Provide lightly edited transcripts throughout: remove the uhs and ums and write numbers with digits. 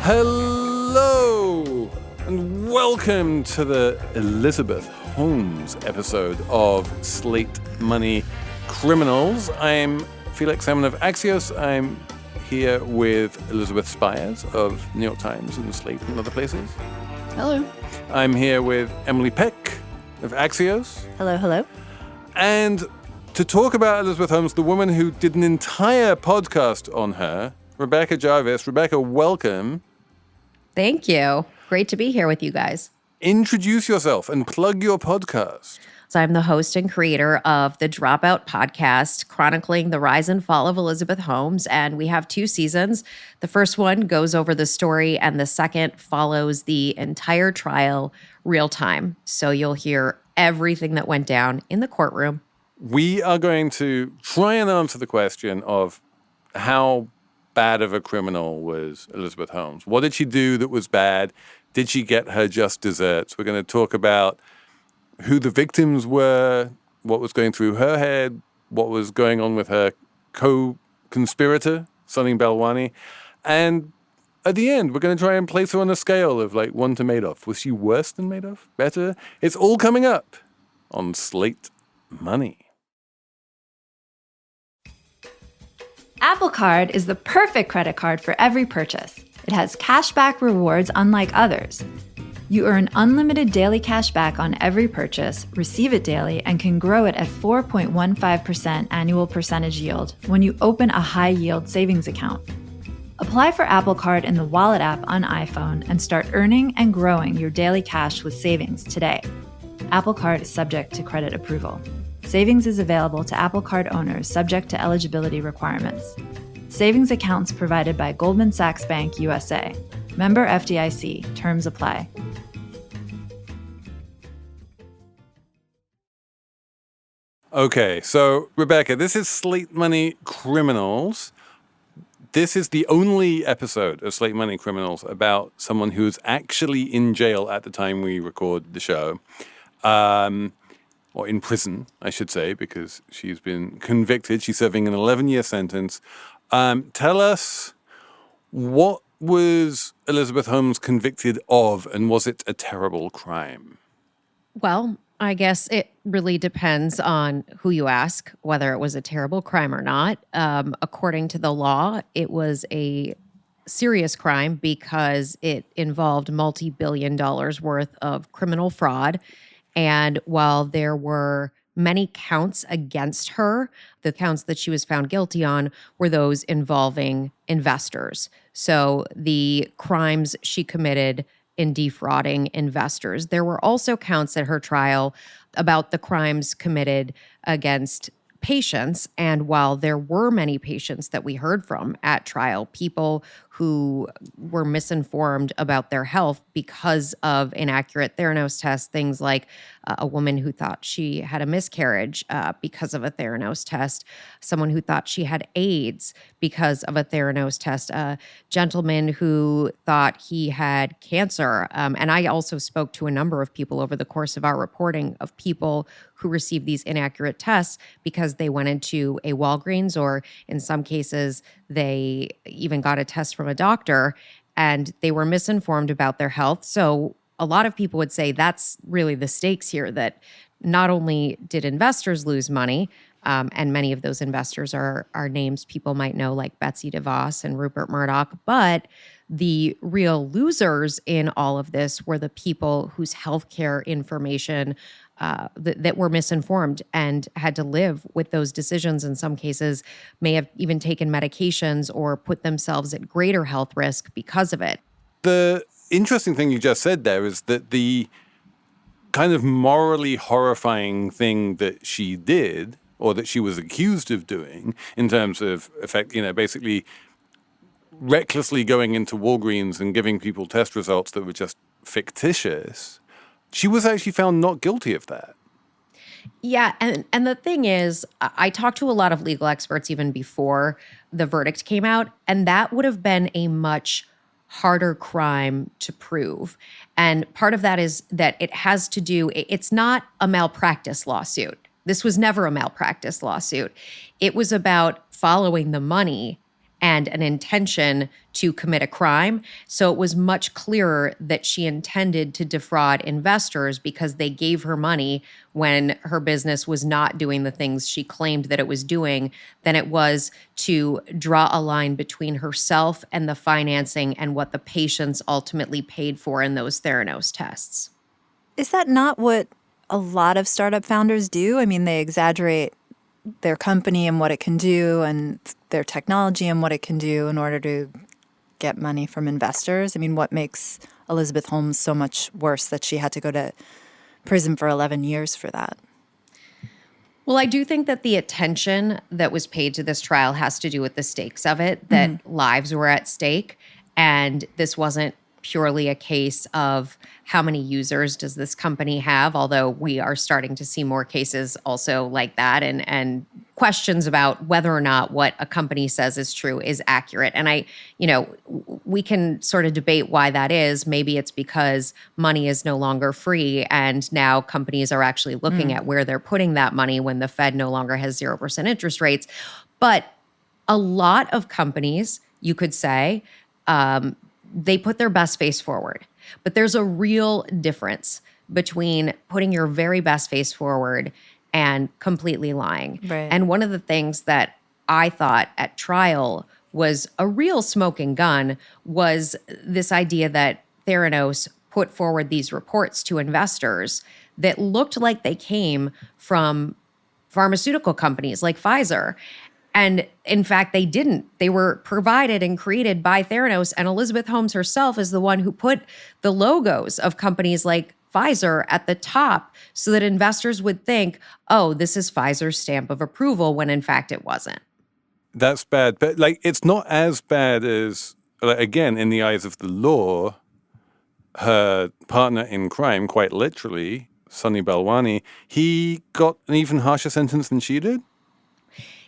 Hello, and welcome to the Elizabeth Holmes episode of Slate Money Criminals. I'm Felix Salmon of Axios. I'm here with Elizabeth Spires of New York Times and Slate and other places. Hello. I'm here with Emily Peck of Axios. Hello, hello. And to talk about Elizabeth Holmes, the woman who did an entire podcast on her, Rebecca Jarvis. Rebecca, welcome. Thank you. Great to be here with you guys. Introduce yourself and plug your podcast. So I'm the host and creator of the Dropout podcast, chronicling the rise and fall of Elizabeth Holmes. And we have 2 seasons. The first one goes over the story, and the second follows the entire trial real time. So you'll hear everything that went down in the courtroom. We are going to try and answer the question of how bad of a criminal was Elizabeth Holmes. What did she do that was bad? Did she get her just desserts? We're going to talk about who the victims were, what was going through her head, what was going on with her co-conspirator, Sunny Balwani. And at the end, we're going to try and place her on a scale of like 1 to Madoff. Was she worse than Madoff? Better? It's all coming up on Slate Money. Apple Card is the perfect credit card for every purchase. It has cashback rewards unlike others. You earn unlimited daily cashback on every purchase, receive it daily, and can grow it at 4.15% annual percentage yield when you open a high-yield savings account. Apply for Apple Card in the Wallet app on iPhone and start earning and growing your daily cash with savings today. Apple Card is subject to credit approval. Savings is available to Apple Card owners subject to eligibility requirements. Savings accounts provided by Goldman Sachs Bank USA. Member FDIC. Terms apply. Okay, so Rebecca, this is Slate Money Criminals. This is the only episode of Slate Money Criminals about someone who's actually in jail at the time we record the show. Or in prison, I should say, because she's been convicted. She's serving an 11-year sentence. Tell us, what was Elizabeth Holmes convicted of, and was it a terrible crime? Well, I guess it really depends on who you ask, whether it was a terrible crime or not. According to the law, it was a serious crime because it involved multi-billion dollars worth of criminal fraud. And while there were many counts against her, the counts that she was found guilty on were those involving investors. So the crimes she committed in defrauding investors. There were also counts at her trial about the crimes committed against patients. And while there were many patients that we heard from at trial, people who were misinformed about their health because of inaccurate TheraNOPE tests, things like a woman who thought she had a miscarriage because of a TheraNOPE test, someone who thought she had AIDS because of a TheraNOPE test, a gentleman who thought he had cancer. And I also spoke to a number of people over the course of our reporting of people who received these inaccurate tests because they went into a Walgreens, or in some cases, they even got a test from a doctor and they were misinformed about their health. So a lot of people would say that's really the stakes here, that not only did investors lose money, and many of those investors are names people might know, like Betsy DeVos and Rupert Murdoch, but the real losers in all of this were the people whose healthcare information that were misinformed and had to live with those decisions. In some cases, may have even taken medications or put themselves at greater health risk because of it. The interesting thing you just said there is that the kind of morally horrifying thing that she did, or that she was accused of doing, in terms of basically recklessly going into Walgreens and giving people test results that were just fictitious, she was actually found not guilty of that. Yeah, and the thing is, I talked to a lot of legal experts even before the verdict came out, and that would have been a much harder crime to prove. And part of that is that it has to do, it's not a malpractice lawsuit. This was never a malpractice lawsuit. It was about following the money and an intention to commit a crime. So it was much clearer that she intended to defraud investors because they gave her money when her business was not doing the things she claimed that it was doing, than it was to draw a line between herself and the financing and what the patients ultimately paid for in those Theranos tests. Is that not what a lot of startup founders do? I mean, they exaggerate their company and what it can do and their technology and what it can do in order to get money from investors. I mean, what makes Elizabeth Holmes so much worse that she had to go to prison for 11 years for that? Well, I do think that the attention that was paid to this trial has to do with the stakes of it, that lives were at stake. And this wasn't purely a case of how many users does this company have, although we are starting to see more cases also like that, and questions about whether or not what a company says is true is accurate. And we can sort of debate why that is. Maybe it's because money is no longer free, and now companies are actually looking at where they're putting that money when the Fed no longer has 0% interest rates. But a lot of companies, you could say, they put their best face forward. But there's a real difference between putting your very best face forward and completely lying. Right. And one of the things that I thought at trial was a real smoking gun was this idea that Theranos put forward these reports to investors that looked like they came from pharmaceutical companies like Pfizer. And in fact, they didn't. They were provided and created by Theranos, and Elizabeth Holmes herself is the one who put the logos of companies like Pfizer at the top so that investors would think, oh, this is Pfizer's stamp of approval, when in fact it wasn't. That's bad. But it's not as bad as, again, in the eyes of the law, her partner in crime, quite literally, Sunny Balwani, he got an even harsher sentence than she did?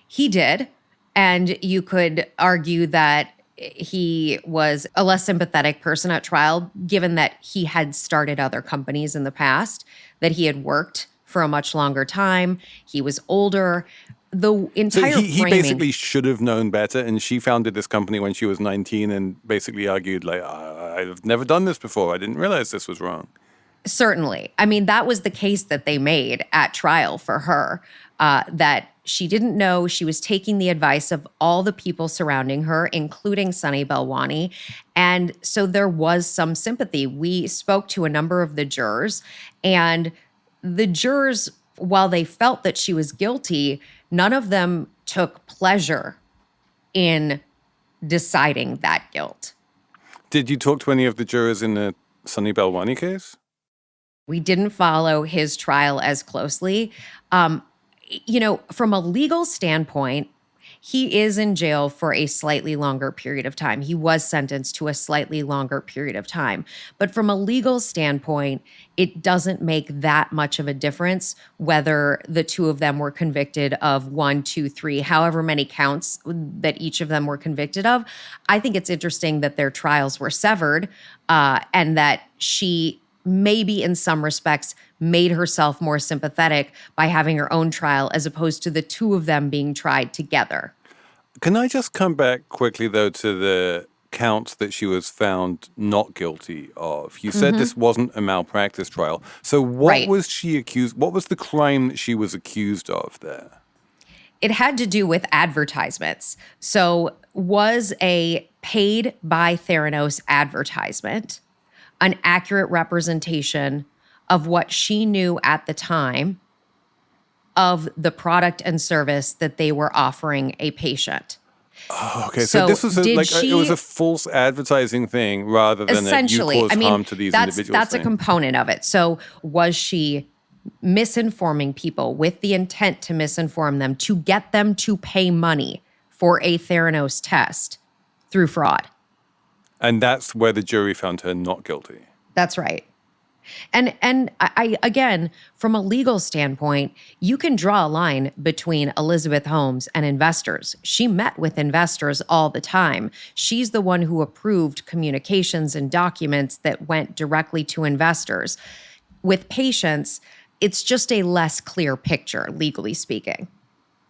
He did. And you could argue that he was a less sympathetic person at trial, given that he had started other companies in the past, that he had worked for a much longer time. He was older. The entire so he framing, basically should have known better, and she founded this company when she was 19 and basically argued, I've never done this before. I didn't realize this was wrong. Certainly. I mean, that was the case that they made at trial for her, that she didn't know. She was taking the advice of all the people surrounding her, including Sunny Balwani. And so there was some sympathy. We spoke to a number of the jurors, and the jurors, while they felt that she was guilty, none of them took pleasure in deciding that guilt. Did you talk to any of the jurors in the Sunny Balwani case? We didn't follow his trial as closely. From a legal standpoint, he is in jail for a slightly longer period of time. He was sentenced to a slightly longer period of time. But from a legal standpoint, it doesn't make that much of a difference whether the two of them were convicted of 1, 2, 3, however many counts that each of them were convicted of. I think it's interesting that their trials were severed, and that she maybe in some respects made herself more sympathetic by having her own trial as opposed to the two of them being tried together. Can I just come back quickly, though, to the counts that she was found not guilty of? You said this wasn't a malpractice trial. So what was she accused? What was the crime that she was accused of there? It had to do with advertisements. So was a paid by Theranos advertisement an accurate representation of what she knew at the time of the product and service that they were offering a patient? Oh, okay. So this was it was a false advertising thing rather than that you caused harm to these individuals. That's a component of it. So was she misinforming people with the intent to misinform them, to get them to pay money for a Theranos test through fraud? And that's where the jury found her not guilty. That's right. And I again, from a legal standpoint, you can draw a line between Elizabeth Holmes and investors. She met with investors all the time. She's the one who approved communications and documents that went directly to investors. With patients, it's just a less clear picture, legally speaking.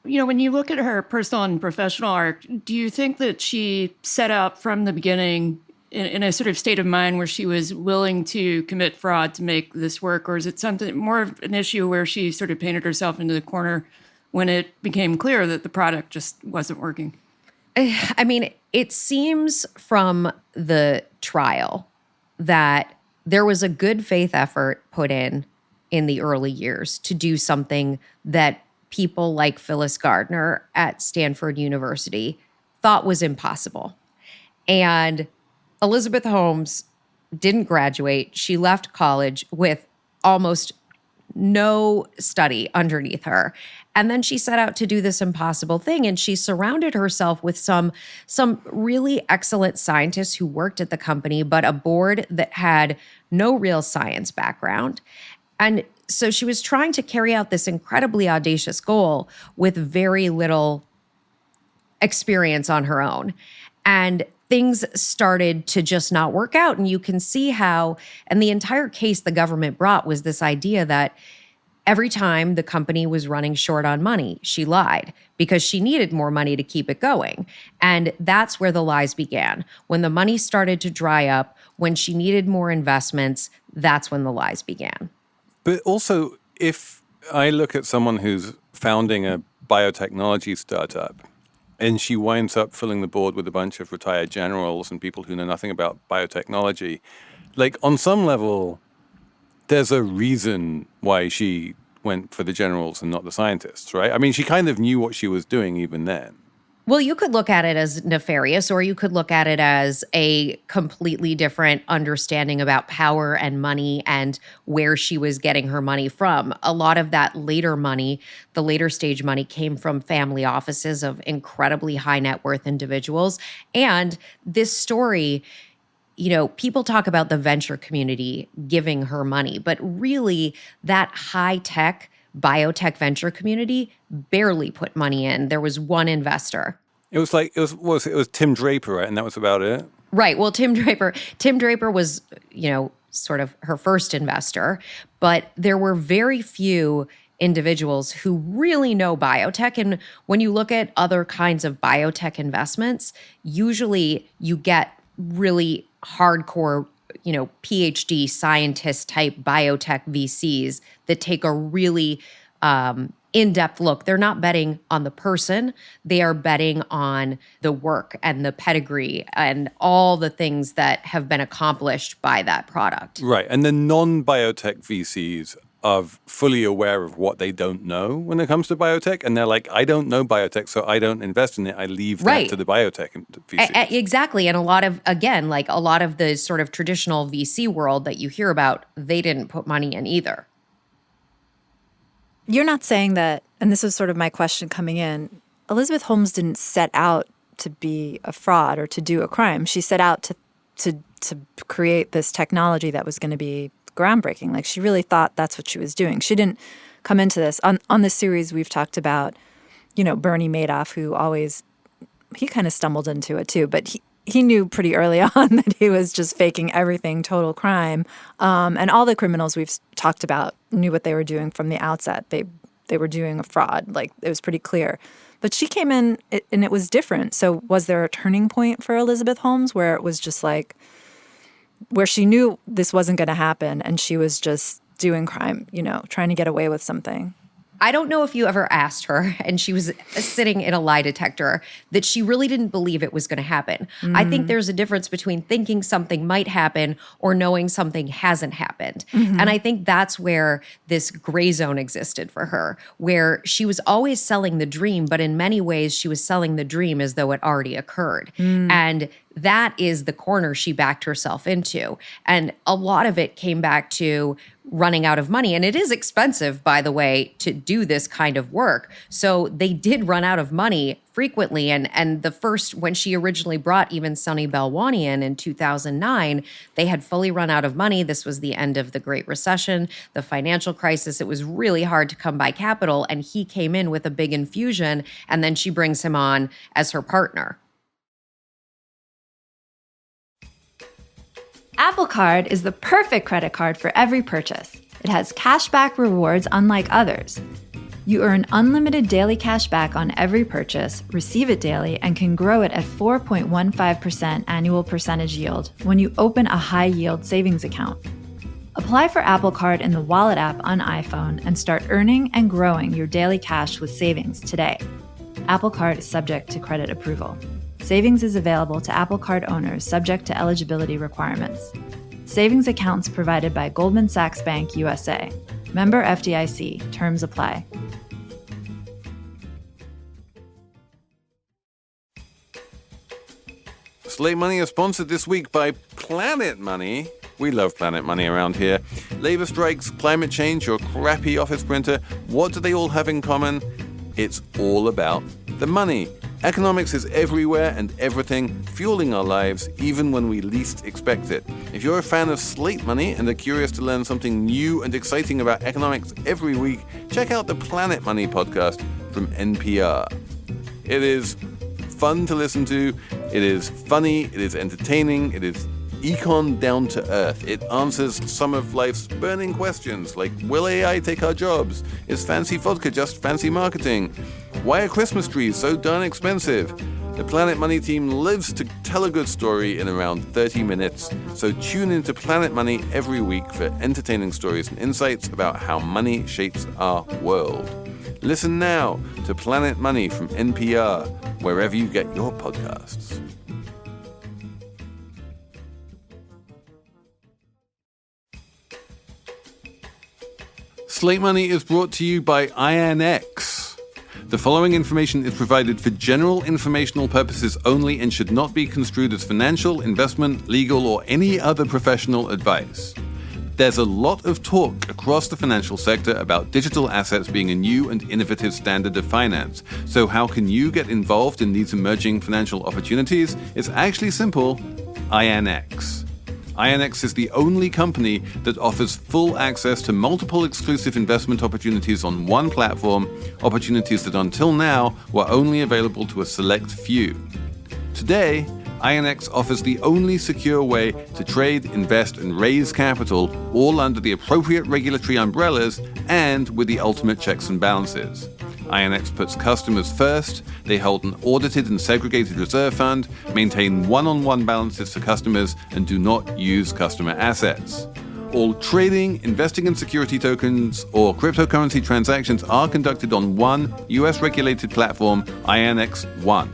When you look at her personal and professional arc, do you think that she set out from the beginning in a sort of state of mind where she was willing to commit fraud to make this work? Or is it something more of an issue where she sort of painted herself into the corner when it became clear that the product just wasn't working? I mean, it seems from the trial that there was a good faith effort put in the early years to do something that people like Phyllis Gardner at Stanford University thought was impossible. And Elizabeth Holmes didn't graduate. She left college with almost no study underneath her. And then she set out to do this impossible thing. And she surrounded herself with some really excellent scientists who worked at the company, but a board that had no real science background. And so she was trying to carry out this incredibly audacious goal with very little experience on her own. And things started to just not work out. And you can see how, and the entire case the government brought was this idea that every time the company was running short on money, she lied because she needed more money to keep it going. And that's where the lies began. When the money started to dry up, when she needed more investments, that's when the lies began. But also, if I look at someone who's founding a biotechnology startup and she winds up filling the board with a bunch of retired generals and people who know nothing about biotechnology, like on some level, there's a reason why she went for the generals and not the scientists, right? I mean, she kind of knew what she was doing even then. Well, you could look at it as nefarious, or you could look at it as a completely different understanding about power and money and where she was getting her money from. A lot of that later money, the later stage money, came from family offices of incredibly high net worth individuals. And this story, people talk about the venture community giving her money, but really that high tech biotech venture community barely put money in. There was one investor. It was Tim Draper, right? And that was about it. Right. Well, Tim Draper was, sort of her first investor, but there were very few individuals who really know biotech. And when you look at other kinds of biotech investments, usually you get really hardcore PhD scientist type biotech VCs that take a really in-depth look. They're not betting on the person. They are betting on the work and the pedigree and all the things that have been accomplished by that product. Right. And the non-biotech VCs are fully aware of what they don't know when it comes to biotech. And they're like, I don't know biotech, so I don't invest in it. I leave that to the biotech VCs. Exactly. And a lot of the sort of traditional VC world that you hear about, they didn't put money in either. You're not saying that, and this was sort of my question coming in, Elizabeth Holmes didn't set out to be a fraud or to do a crime. She set out to create this technology that was going to be groundbreaking. Like, she really thought that's what she was doing. She didn't come into this. On this series, we've talked about, Bernie Madoff, who he kind of stumbled into it too, but he knew pretty early on that he was just faking everything, total crime. And all the criminals we've talked about knew what they were doing from the outset. They were doing a fraud. Like, it was pretty clear. But she came in and it was different. So was there a turning point for Elizabeth Holmes where it was just like, where she knew this wasn't going to happen and she was just doing crime, trying to get away with something? I don't know if you ever asked her, and she was sitting in a lie detector, that she really didn't believe it was going to happen. I think there's a difference between thinking something might happen or knowing something hasn't happened. And I think that's where this gray zone existed for her, where she was always selling the dream, but in many ways she was selling the dream as though it already occurred. And that is the corner she backed herself into. And a lot of it came back to running out of money. And it is expensive, by the way, to do this kind of work. So they did run out of money frequently. And the first, when she originally brought even Sonny Belwani in 2009, they had fully run out of money. This was the end of the Great Recession, the financial crisis. It was really hard to come by capital. And he came in with a big infusion. And then she brings him on as her partner. Apple Card is the perfect credit card for every purchase. It has cashback rewards unlike others. You earn unlimited daily cash back on every purchase, receive it daily, and can grow it at 4.15% annual percentage yield when you open a high-yield savings account. Apply for Apple Card in the Wallet app on iPhone and start earning and growing your daily cash with savings today. Apple Card is subject to credit approval. Savings is available to Apple Card owners subject to eligibility requirements. Savings accounts provided by Goldman Sachs Bank USA. Member FDIC. Terms apply. Slate Money is sponsored this week by Planet Money. We love Planet Money around here. Labor strikes, climate change, your crappy office printer. What do they all have in common? It's all about the money. Economics is everywhere and everything, fueling our lives even when we least expect it. If you're a fan of Slate Money and are curious to learn something new and exciting about economics every week, check out the Planet Money podcast from NPR. It is fun to listen to. It is funny. It is entertaining. It is econ down to earth. It answers some of life's burning questions like, will AI take our jobs? Is fancy vodka just fancy marketing? Why are Christmas trees so darn expensive? The Planet Money team lives to tell a good story in around 30 minutes, so tune into Planet Money every week for entertaining stories and insights about how money shapes our world. Listen now to Planet Money from NPR, wherever you get your podcasts. Slate Money is brought to you by INX. The following information is provided for general informational purposes only and should not be construed as financial, investment, legal, or any other professional advice. There's a lot of talk across the financial sector about digital assets being a new and innovative standard of finance. So how can you get involved in these emerging financial opportunities? It's actually simple. INX. INX is the only company that offers full access to multiple exclusive investment opportunities on one platform, opportunities that until now were only available to a select few. Today, INX offers the only secure way to trade, invest, and raise capital, all under the appropriate regulatory umbrellas and with the ultimate checks and balances. INX puts customers first. They hold an audited and segregated reserve fund, maintain one-on-one balances for customers, and do not use customer assets. All trading, investing in security tokens, or cryptocurrency transactions are conducted on one US-regulated platform, INX One.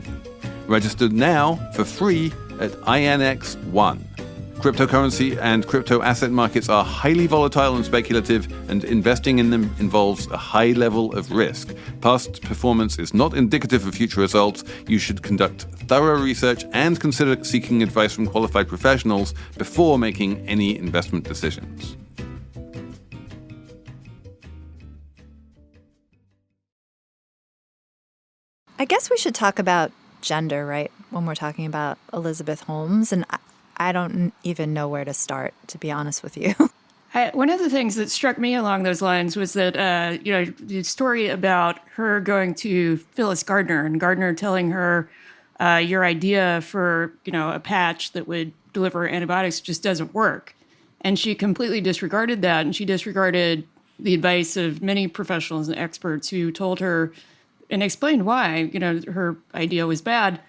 Register now for free at INX One. Cryptocurrency and crypto asset markets are highly volatile and speculative, and investing in them involves a high level of risk. Past performance is not indicative of future results. You should conduct thorough research and consider seeking advice from qualified professionals before making any investment decisions. I guess we should talk about gender, right? When we're talking about Elizabeth Holmes. And I don't even know where to start, to be honest with you. One of the things that struck me along those lines was that, the story about her going to Phyllis Gardner and Gardner telling her your idea for, a patch that would deliver antibiotics just doesn't work. And she completely disregarded that. And she disregarded the advice of many professionals and experts who told her and explained why, her idea was bad.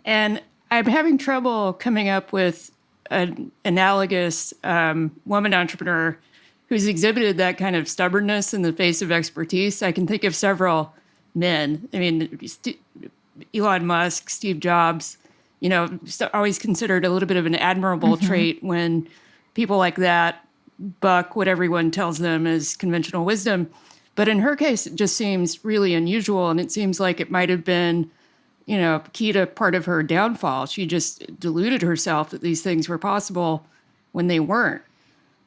And I'm having trouble coming up with an analogous woman entrepreneur who's exhibited that kind of stubbornness in the face of expertise. I can think of several men. I mean, Elon Musk, Steve Jobs, always considered a little bit of an admirable trait when people like that buck what everyone tells them is conventional wisdom. But in her case, it just seems really unusual, and it seems like it might have been key to part of her downfall. She just deluded herself that these things were possible when they weren't.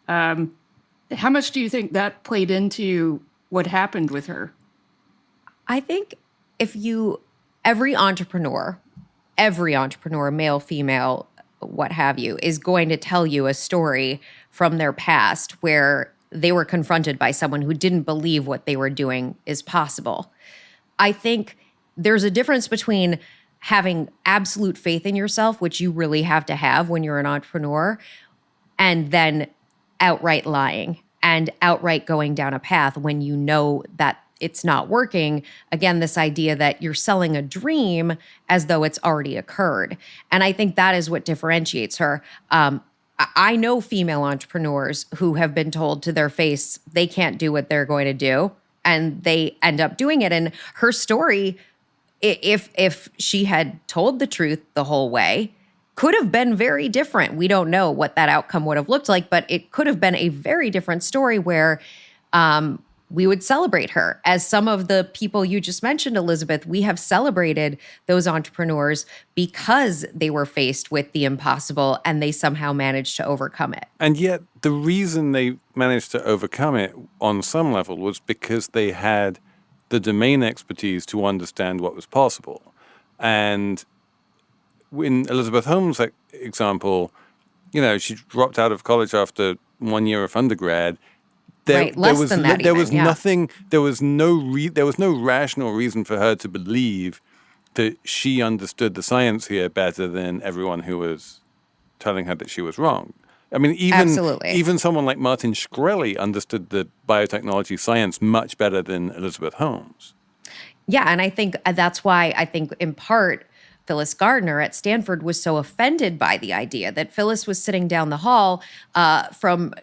How much do you think that played into what happened with her? I think every entrepreneur, male, female, what have you, is going to tell you a story from their past where they were confronted by someone who didn't believe what they were doing is possible. I think there's a difference between having absolute faith in yourself, which you really have to have when you're an entrepreneur, and then outright lying and outright going down a path when you know that it's not working. Again, this idea that you're selling a dream as though it's already occurred. And I think that is what differentiates her. I know female entrepreneurs who have been told to their face they can't do what they're going to do, and they end up doing it. And her story, if she had told the truth the whole way, could have been very different. We don't know what that outcome would have looked like, but it could have been a very different story where we would celebrate her. As some of the people you just mentioned, Elizabeth, we have celebrated those entrepreneurs because they were faced with the impossible and they somehow managed to overcome it. And yet the reason they managed to overcome it on some level was because they had the domain expertise to understand what was possible. And in Elizabeth Holmes' example, she dropped out of college after 1 year of undergrad. Less than that. There was nothing. There was no rational reason for her to believe that she understood the science here better than everyone who was telling her that she was wrong. I mean, even someone like Martin Shkreli understood the biotechnology science much better than Elizabeth Holmes. Yeah, and I think that's why I think in part Phyllis Gardner at Stanford was so offended by the idea that Phyllis was sitting down the hall from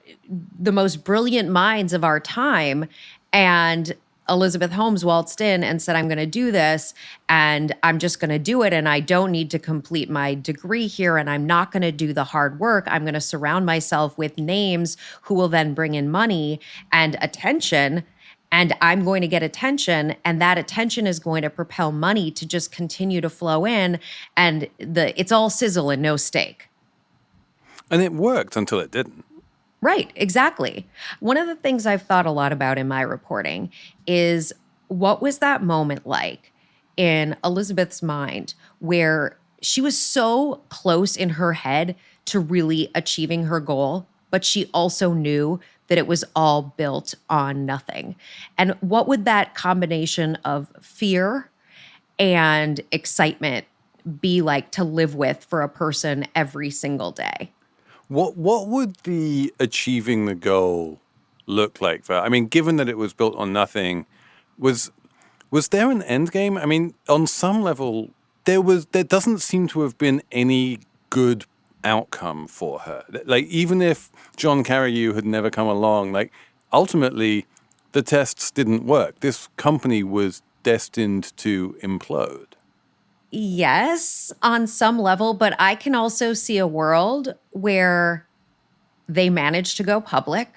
the most brilliant minds of our time, and Elizabeth Holmes waltzed in and said, I'm going to do this, and I'm just going to do it, and I don't need to complete my degree here, and I'm not going to do the hard work. I'm going to surround myself with names who will then bring in money and attention, and I'm going to get attention, and that attention is going to propel money to just continue to flow in, and it's all sizzle and no steak. And it worked until it didn't. Right, exactly. One of the things I've thought a lot about in my reporting is what was that moment like in Elizabeth's mind where she was so close in her head to really achieving her goal, but she also knew that it was all built on nothing. And what would that combination of fear and excitement be like to live with for a person every single day? What would the achieving the goal look like for her? I mean, given that it was built on nothing, was there an end game? I mean, on some level, there doesn't seem to have been any good outcome for her. Like, even if John Carreyrou had never come along, like, ultimately the tests didn't work. This company was destined to implode. Yes, on some level, but I can also see a world where they managed to go public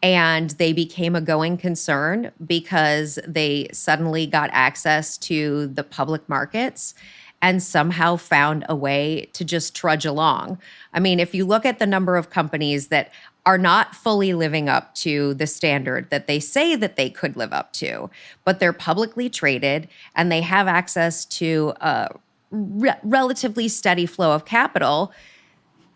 and they became a going concern because they suddenly got access to the public markets and somehow found a way to just trudge along. I mean, if you look at the number of companies that are not fully living up to the standard that they say that they could live up to, but they're publicly traded and they have access to a relatively steady flow of capital,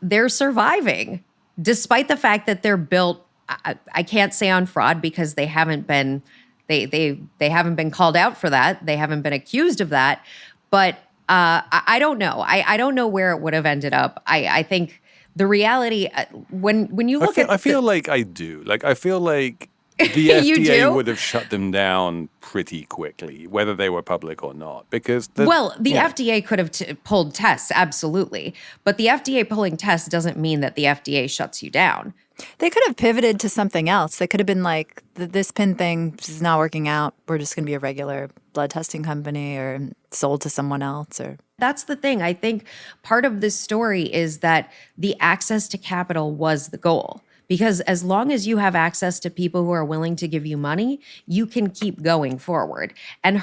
they're surviving despite the fact that they're built, I can't say on fraud because they haven't been haven't been called out for that. They haven't been accused of that. But I don't know. I don't know where it would have ended up. I think the reality, when you look I feel like I do. Like, I feel like the FDA would have shut them down pretty quickly, whether they were public or not, because the FDA could have pulled tests, absolutely. But the FDA pulling tests doesn't mean that the FDA shuts you down. They could have pivoted to something else. They could have been like, this pin thing is not working out. We're just going to be a regular blood testing company or sold to someone else. Or that's the thing. I think part of this story is that the access to capital was the goal. Because as long as you have access to people who are willing to give you money, you can keep going forward. And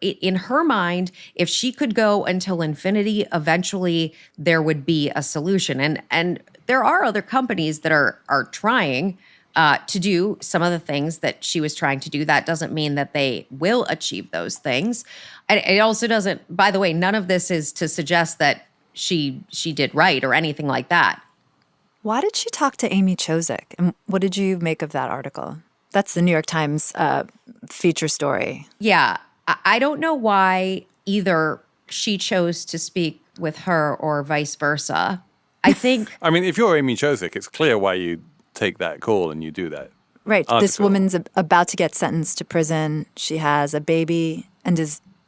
in her mind, if she could go until infinity, eventually there would be a solution. And there are other companies that are trying to do some of the things that she was trying to do. That doesn't mean that they will achieve those things. And it also doesn't, by the way, none of this is to suggest that she did right or anything like that. Why did she talk to Amy Chozick? And what did you make of that article? That's the New York Times feature story. Yeah. I don't know why either she chose to speak with her or vice versa. I think... I mean, if you're Amy Chozick, it's clear why you take that call and you do that. Right. This article. woman's about to get sentenced to prison. She has a baby, and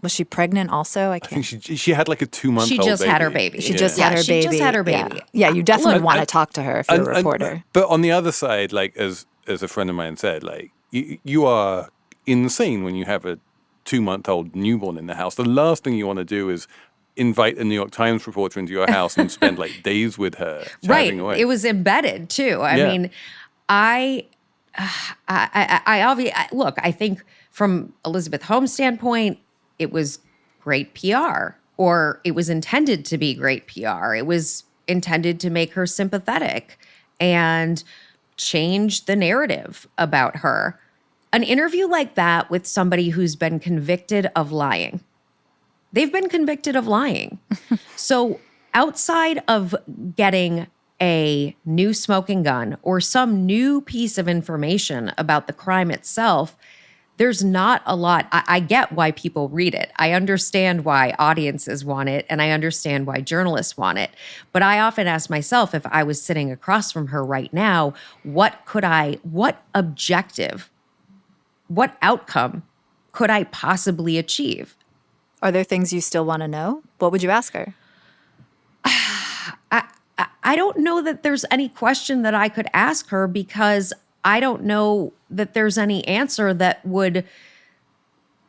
was she pregnant also? I I can't. think she had like a 2-month-old She just baby. had her baby. She just had her she baby. just had her Yeah. baby. Yeah, you definitely Look, want to talk to her if you're a reporter. But on the other side, like as a friend of mine said, like you are insane when you have a 2-month-old newborn in the house. The last thing you want to do is invite a New York Times reporter into your house and spend like days with her Right. chatting away. It was embedded too. I Yeah. mean, I obviously look. I think from Elizabeth Holmes' standpoint, it was great PR, or it was intended to be great PR. It was intended to make her sympathetic and change the narrative about her. An interview like that with somebody who's been convicted of lying. They've been convicted of lying. So outside of getting a new smoking gun or some new piece of information about the crime itself, there's not a lot. I get why people read it. I understand why audiences want it, and I understand why journalists want it. But I often ask myself, if I was sitting across from her right now, what objective, what outcome could I possibly achieve? Are there things you still want to know? What would you ask her? I don't know that there's any question that I could ask her, because I don't know that there's any answer that would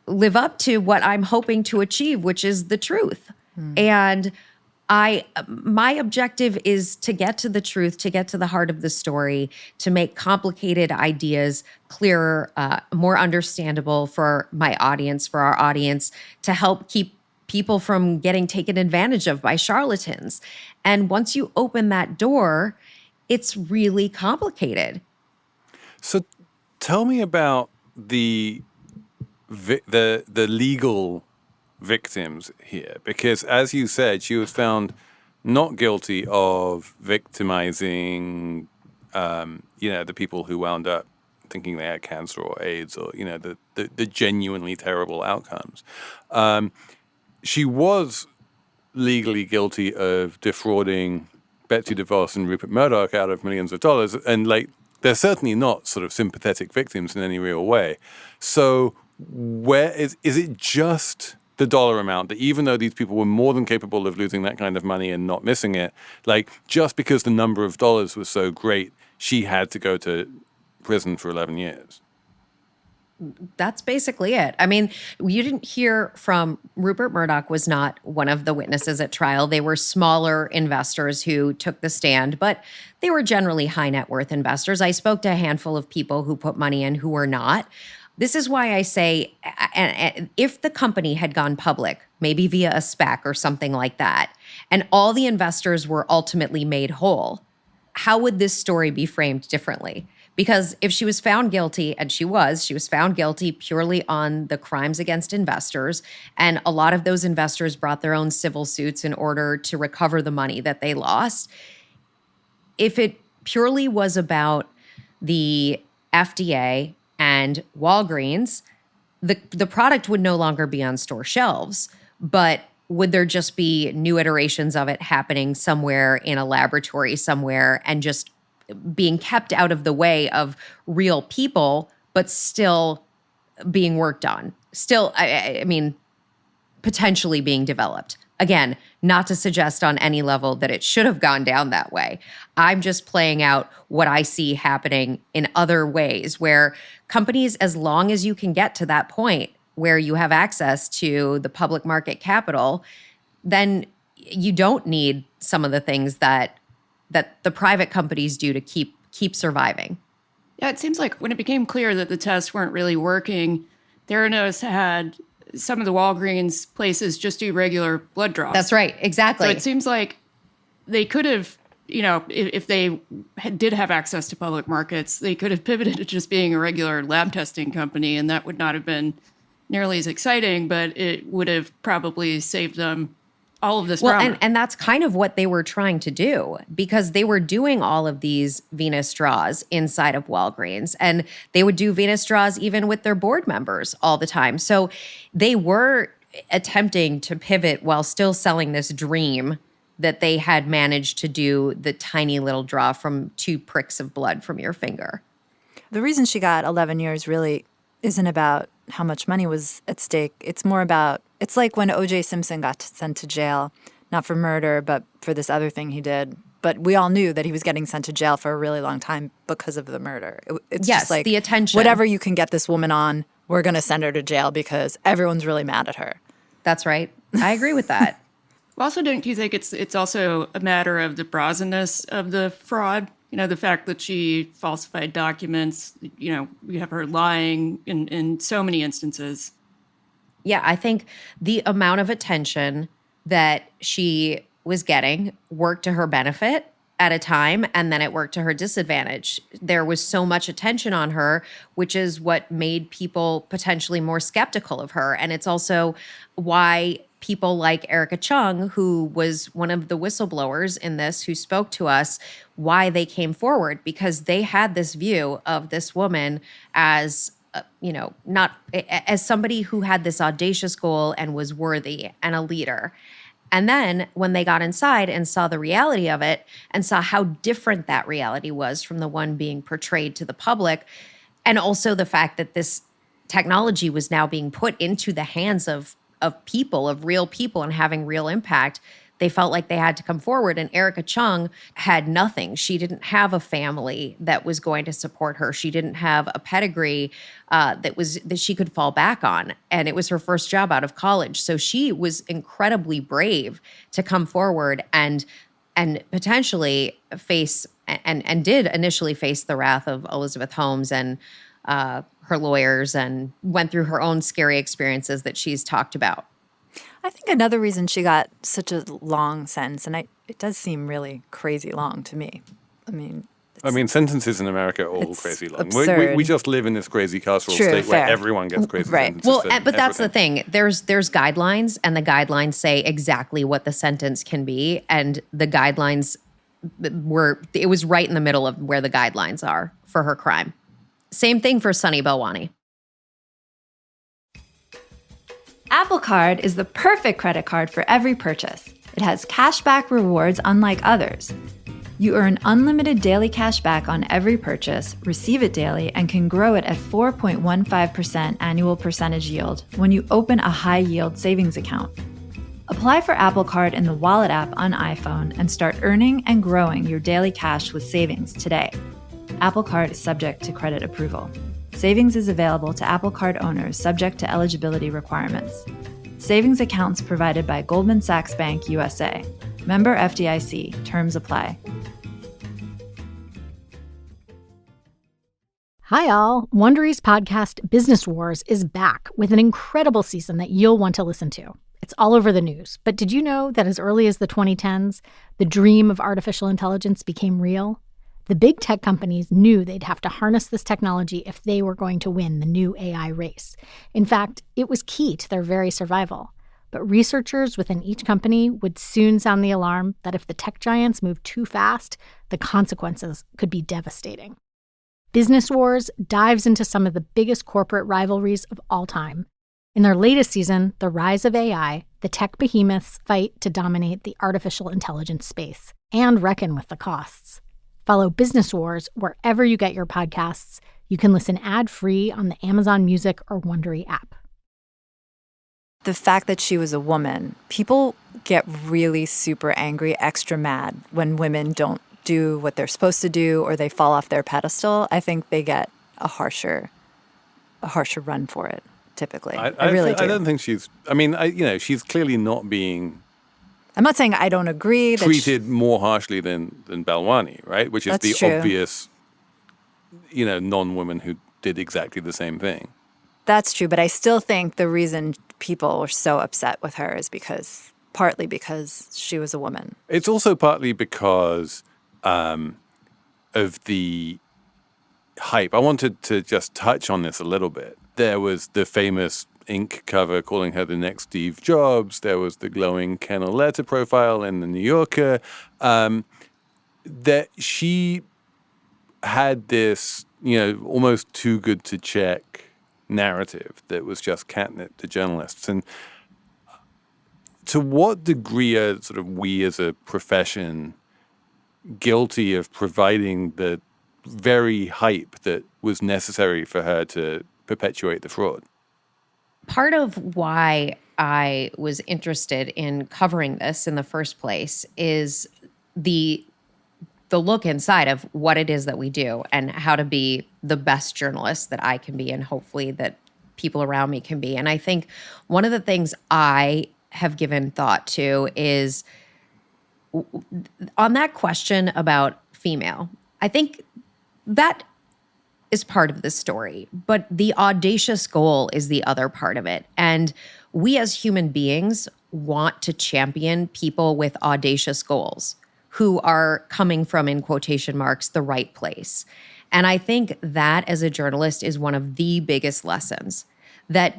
live up to what I'm hoping to achieve, which is the truth. And my objective is to get to the truth, to get to the heart of the story, to make complicated ideas clearer, more understandable for my audience, for our audience, to help keep people from getting taken advantage of by charlatans. And once you open that door, it's really complicated. So tell me about the legal victims here, because as you said, she was found not guilty of victimizing, the people who wound up thinking they had cancer or AIDS, or the genuinely terrible outcomes. She was legally guilty of defrauding Betsy DeVos and Rupert Murdoch out of millions of dollars, and like they're certainly not sort of sympathetic victims in any real way. So where is it just the dollar amount that, even though these people were more than capable of losing that kind of money and not missing it, like just because the number of dollars was so great, she had to go to prison for 11 years? That's basically it. I mean, you didn't hear from Rupert Murdoch was not one of the witnesses at trial. They were smaller investors who took the stand, but they were generally high net worth investors. I spoke to a handful of people who put money in who were not. This is why I say, if the company had gone public, maybe via a SPAC or something like that, and all the investors were ultimately made whole, how would this story be framed differently? Because if she was found guilty, and she was found guilty purely on the crimes against investors, and a lot of those investors brought their own civil suits in order to recover the money that they lost. If it purely was about the FDA and Walgreens, the product would no longer be on store shelves, but would there just be new iterations of it happening somewhere in a laboratory somewhere and just being kept out of the way of real people, but still being worked on? Still, I mean, potentially being developed. Again, not to suggest on any level that it should have gone down that way. I'm just playing out what I see happening in other ways, where companies, as long as you can get to that point where you have access to the public market capital, then you don't need some of the things that the private companies do to keep surviving. Yeah, it seems like when it became clear that the tests weren't really working, Theranos had some of the Walgreens places just do regular blood draws. That's right, exactly. So it seems like they could have, if they did have access to public markets, they could have pivoted to just being a regular lab testing company, and that would not have been nearly as exciting, but it would have probably saved them all of this drama. And that's kind of what they were trying to do, because they were doing all of these venous draws inside of Walgreens, and they would do venous draws even with their board members all the time. So they were attempting to pivot while still selling this dream that they had managed to do the tiny little draw from 2 pricks of blood from your finger. The reason she got 11 years really isn't about how much money was at stake. It's more about, it's like when O.J. Simpson got sent to jail, not for murder, but for this other thing he did. But we all knew that he was getting sent to jail for a really long time because of the murder. It's Yes, just like the attention. whatever you can get this woman on, we're going to send her to jail because everyone's really mad at her. That's right. I agree with that. Also, don't you think it's also a matter of the brazenness of the fraud? You know, the fact that she falsified documents, you know, we have her lying in so many instances. Yeah, I think the amount of attention that she was getting worked to her benefit at a time, and then it worked to her disadvantage. There was so much attention on her, which is what made people potentially more skeptical of her. And it's also why people like Erica Chung, who was one of the whistleblowers in this, who spoke to us, why they came forward, because they had this view of this woman as not as somebody who had this audacious goal and was worthy and a leader. And then when they got inside and saw the reality of it and saw how different that reality was from the one being portrayed to the public, and also the fact that this technology was now being put into the hands of people, of real people, and having real impact, they felt like they had to come forward. And Erica Chung had nothing. She didn't have a family that was going to support her. She didn't have a pedigree that she could fall back on. And it was her first job out of college. So she was incredibly brave to come forward and potentially face and did initially face the wrath of Elizabeth Holmes and her lawyers, and went through her own scary experiences that she's talked about. I think another reason she got such a long sentence, and it does seem really crazy long to me. I mean, sentences in America are all crazy long. Absurd. We just live in this crazy carceral True, state fair. where everyone gets crazy Right. sentences. Well, for but that's the everything. thing. There's guidelines, and the guidelines say exactly what the sentence can be, and the guidelines it was right in the middle of where the guidelines are for her crime. Same thing for Sunny Balwani. Apple Card is the perfect credit card for every purchase. It has cashback rewards unlike others. You earn unlimited daily cash back on every purchase, receive it daily, and can grow it at 4.15% annual percentage yield when you open a high-yield savings account. Apply for Apple Card in the Wallet app on iPhone and start earning and growing your daily cash with savings today. Apple Card is subject to credit approval. Savings is available to Apple Card owners subject to eligibility requirements. Savings accounts provided by Goldman Sachs Bank USA. Member FDIC. Terms apply. Hi all. Wondery's podcast Business Wars is back with an incredible season that you'll want to listen to. It's all over the news. But did you know that as early as the 2010s, the dream of artificial intelligence became real? The big tech companies knew they'd have to harness this technology if they were going to win the new AI race. In fact, it was key to their very survival. But researchers within each company would soon sound the alarm that if the tech giants moved too fast, the consequences could be devastating. Business Wars dives into some of the biggest corporate rivalries of all time. In their latest season, The Rise of AI, the tech behemoths fight to dominate the artificial intelligence space and reckon with the costs. Follow Business Wars wherever you get your podcasts. You can listen ad-free on the Amazon Music or Wondery app. The fact that she was a woman, people get really super angry, extra mad when women don't do what they're supposed to do or they fall off their pedestal. I think they get a harsher run for it, typically. I really do. I don't think she's... she's clearly not being... I'm not saying I don't agree. That treated more harshly than Balwani, right? Which is That's the true. obvious, non-woman who did exactly the same thing. That's true, but I still think the reason people were so upset with her is partly because she was a woman. It's also partly because of the hype. I wanted to just touch on this a little bit. There was the famous Inc. cover calling her the next Steve Jobs. There was the glowing Kennel letter profile in the New Yorker. That she had this, almost too good to check narrative that was just catnip to journalists. And to what degree are sort of we as a profession guilty of providing the very hype that was necessary for her to perpetuate the fraud? Part of why I was interested in covering this in the first place is the look inside of what it is that we do and how to be the best journalist that I can be, and hopefully that people around me can be. And I think one of the things I have given thought to is on that question about female, I think that is part of the story, but the audacious goal is the other part of it. And we as human beings want to champion people with audacious goals who are coming from, in quotation marks, the right place. And I think that as a journalist is one of the biggest lessons, that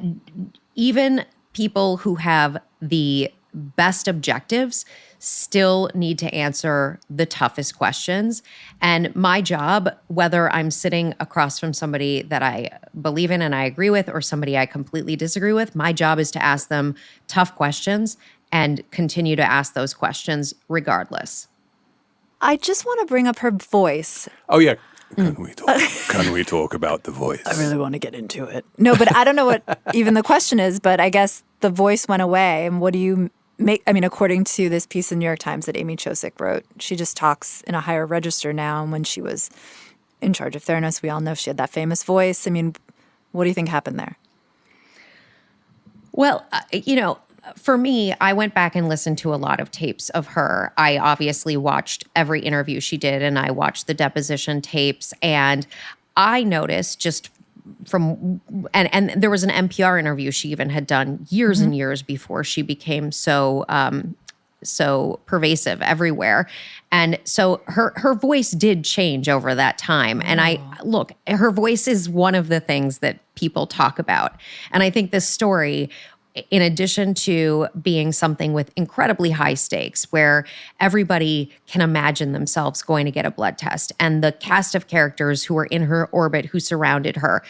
even people who have the best objectives still need to answer the toughest questions. And my job, whether I'm sitting across from somebody that I believe in and I agree with, or somebody I completely disagree with, my job is to ask them tough questions and continue to ask those questions regardless. I just want to bring up her voice. Oh, yeah. Can we talk about the voice? I really want to get into it. No, but I don't know what even the question is, but I guess the voice went away. And what do you make? I mean, according to this piece in New York Times that Amy Chosik wrote, she just talks in a higher register now. And when she was in charge of Theranos, we all know she had that famous voice. I mean, what do you think happened there? Well, for me, I went back and listened to a lot of tapes of her. I obviously watched every interview she did, and I watched the deposition tapes. And I noticed just from, and there was an NPR interview she even had done years and years before she became so pervasive everywhere. And so her voice did change over that time. And her voice is one of the things that people talk about. And I think this story, in addition to being something with incredibly high stakes, where everybody can imagine themselves going to get a blood test, and the cast of characters who were in her orbit, who surrounded her,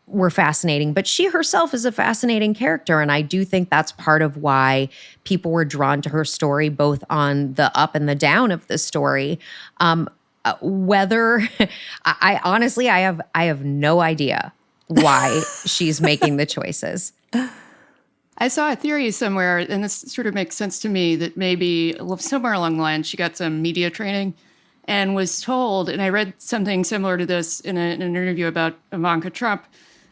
were fascinating. But she herself is a fascinating character, and I do think that's part of why people were drawn to her story, both on the up and the down of the story. Whether I honestly, I have no idea why she's making the choices. I saw a theory somewhere, and this sort of makes sense to me, that maybe somewhere along the line she got some media training and was told, and I read something similar to this in an interview about Ivanka Trump,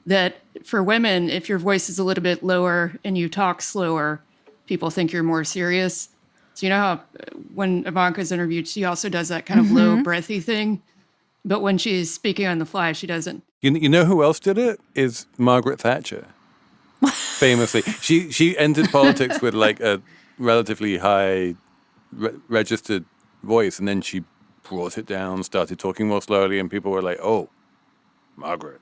that for women, if your voice is a little bit lower and you talk slower, people think you're more serious. So you know how when Ivanka's interviewed, she also does that kind of low, breathy thing, but when she's speaking on the fly, she doesn't. You know who else did it? Is Margaret Thatcher. Famously, she entered politics with like a relatively high registered voice, and then she brought it down, started talking more slowly, and people were like, "Oh, Margaret."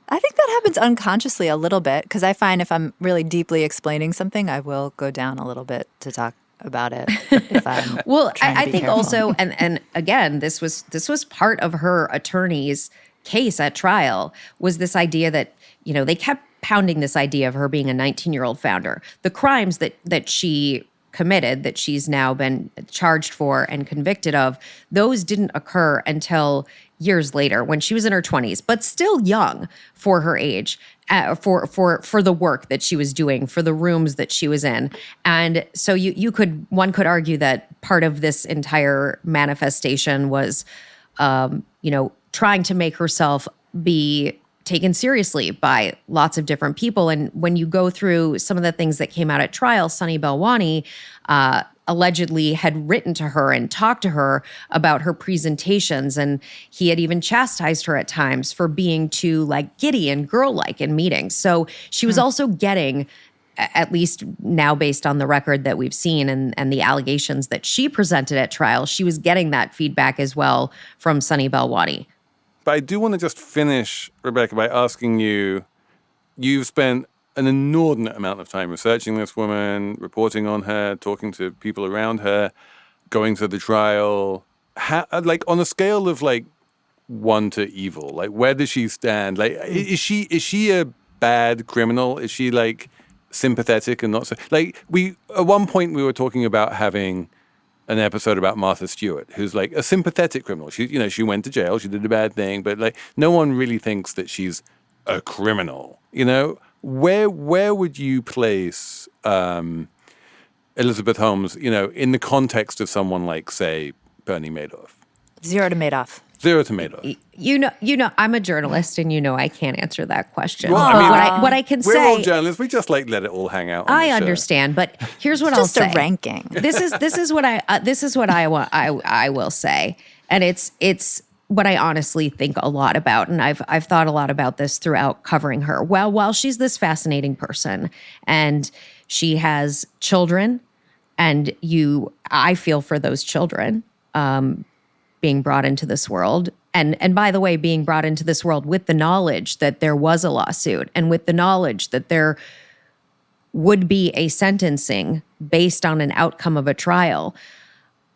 I think that happens unconsciously a little bit, because I find if I'm really deeply explaining something, I will go down a little bit to talk about it. If I'm well, trying to I be think careful. also, and again, this was part of her attorney's case at trial, was this idea that, they kept pounding this idea of her being a 19-year-old founder. The crimes that she committed, that she's now been charged for and convicted of, those didn't occur until years later, when she was in her 20s, but still young for her age, for the work that she was doing, for the rooms that she was in. And so one could argue that part of this entire manifestation was, trying to make herself be taken seriously by lots of different people. And when you go through some of the things that came out at trial, Sunny Balwani allegedly had written to her and talked to her about her presentations. And he had even chastised her at times for being too giddy and girl-like in meetings. So she was also getting, at least now based on the record that we've seen and the allegations that she presented at trial, she was getting that feedback as well from Sunny Balwani. But I do want to just finish, Rebecca, by asking you, you've spent an inordinate amount of time researching this woman, reporting on her, talking to people around her, going to the trial. How, on a scale of 1 to evil, where does she stand? Is she a bad criminal? Is she sympathetic and not so? At one point we were talking about having an episode about Martha Stewart, who's like a sympathetic criminal. She went to jail, she did a bad thing, but like no one really thinks that she's a criminal. Where would you place Elizabeth Holmes, in the context of someone like, say, Bernie Madoff? 0 to Madoff. 0 to Madoff. I'm a journalist, and I can't answer that question. Well, I mean, what I can we're say, all journalists. We just let it all hang out. I understand, but here's what I'll say. Just a ranking. This is what I will say, and it's what I honestly think a lot about, and I've thought a lot about this throughout covering her. Well, while she's this fascinating person, and she has children, and I feel for those children. Being brought into this world. And by the way, being brought into this world with the knowledge that there was a lawsuit and with the knowledge that there would be a sentencing based on an outcome of a trial.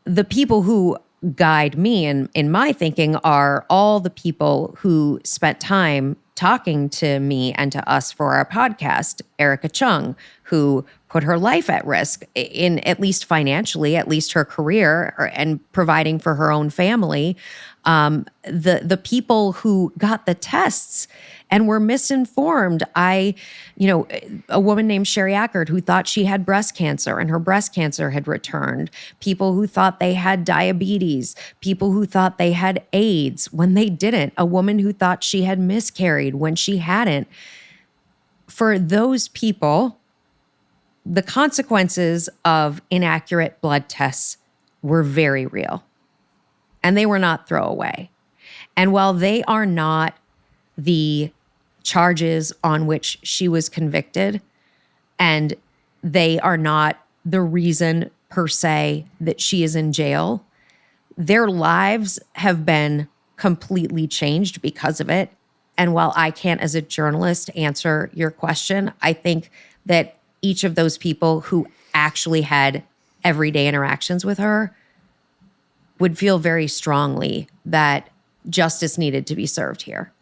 The people who guide me in my thinking are all the people who spent time talking to me and to us for our podcast. Erica Chung, who put her life at risk in at least financially, at least her career, and providing for her own family. The people who got the tests and were misinformed. A woman named Sherry Ackard who thought she had breast cancer and her breast cancer had returned. People who thought they had diabetes. People who thought they had AIDS when they didn't. A woman who thought she had miscarried when she hadn't. For those people, the consequences of inaccurate blood tests were very real, and they were not throwaway. And while they are not the charges on which she was convicted, and they are not the reason per se that she is in jail, their lives have been completely changed because of it. And while I can't, as a journalist, answer your question, I think that each of those people who actually had everyday interactions with her would feel very strongly that justice needed to be served here,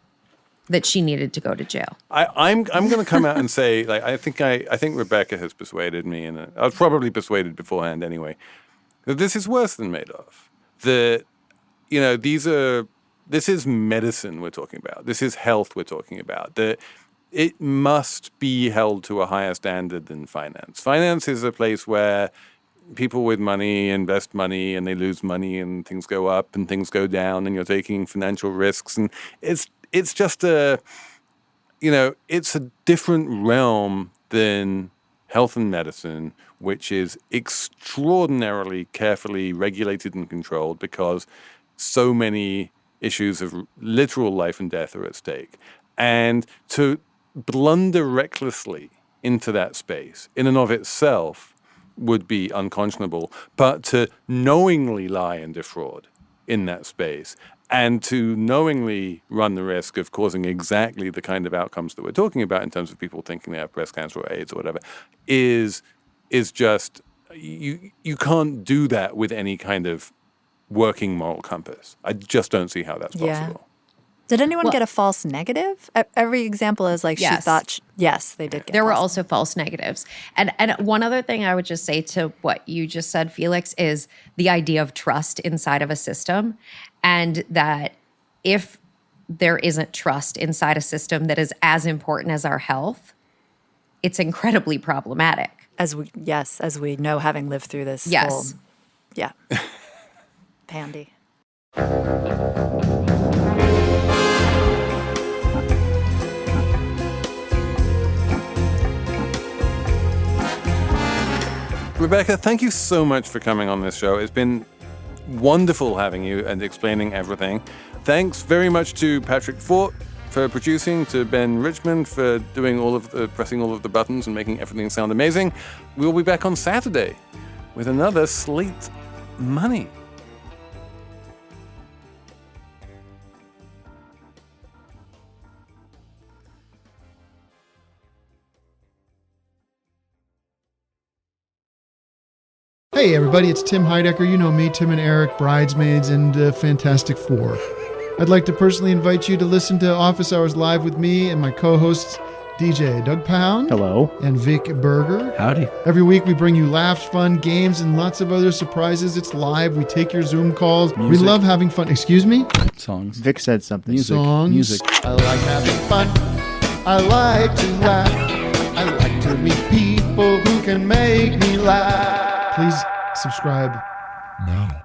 that she needed to go to jail. I'm going to come out and say, like, I think Rebecca has persuaded me, and I was probably persuaded beforehand anyway, that this is worse than Madoff. That this is medicine we're talking about. This is health we're talking about. That it must be held to a higher standard than finance. Finance is a place where people with money invest money and they lose money and things go up and things go down and you're taking financial risks. And it's just it's a different realm than health and medicine, which is extraordinarily carefully regulated and controlled because so many issues of literal life and death are at stake. And to blunder recklessly into that space in and of itself would be unconscionable, but to knowingly lie and defraud in that space and to knowingly run the risk of causing exactly the kind of outcomes that we're talking about in terms of people thinking they have breast cancer or AIDS or whatever is just, you can't do that with any kind of working moral compass. I just don't see how that's possible. Did anyone get a false negative? Every example is like yes. She thought, yes, they did get There were also false negatives. And one other thing I would just say to what you just said, Felix, is the idea of trust inside of a system. And that if there isn't trust inside a system that is as important as our health, it's incredibly problematic. As we know, having lived through this yes. whole, pandy. Rebecca, thank you so much for coming on this show. It's been wonderful having you and explaining everything. Thanks very much to Patrick Fort for producing, to Ben Richmond for doing pressing all of the buttons and making everything sound amazing. We'll be back on Saturday with another Slate Money. Hey everybody, it's Tim Heidecker. You know me, Tim and Eric, Bridesmaids, and Fantastic Four. I'd like to personally invite you to listen to Office Hours Live with me and my co-hosts, DJ Doug Pound. Hello. And Vic Berger. Howdy. Every week we bring you laughs, fun, games, and lots of other surprises. It's live. We take your Zoom calls. We Music. love having fun. Excuse me? Songs. Vic said something. Music. Songs. Music. I like having fun. I like to laugh. I like to meet people who can make me laugh. Please subscribe now.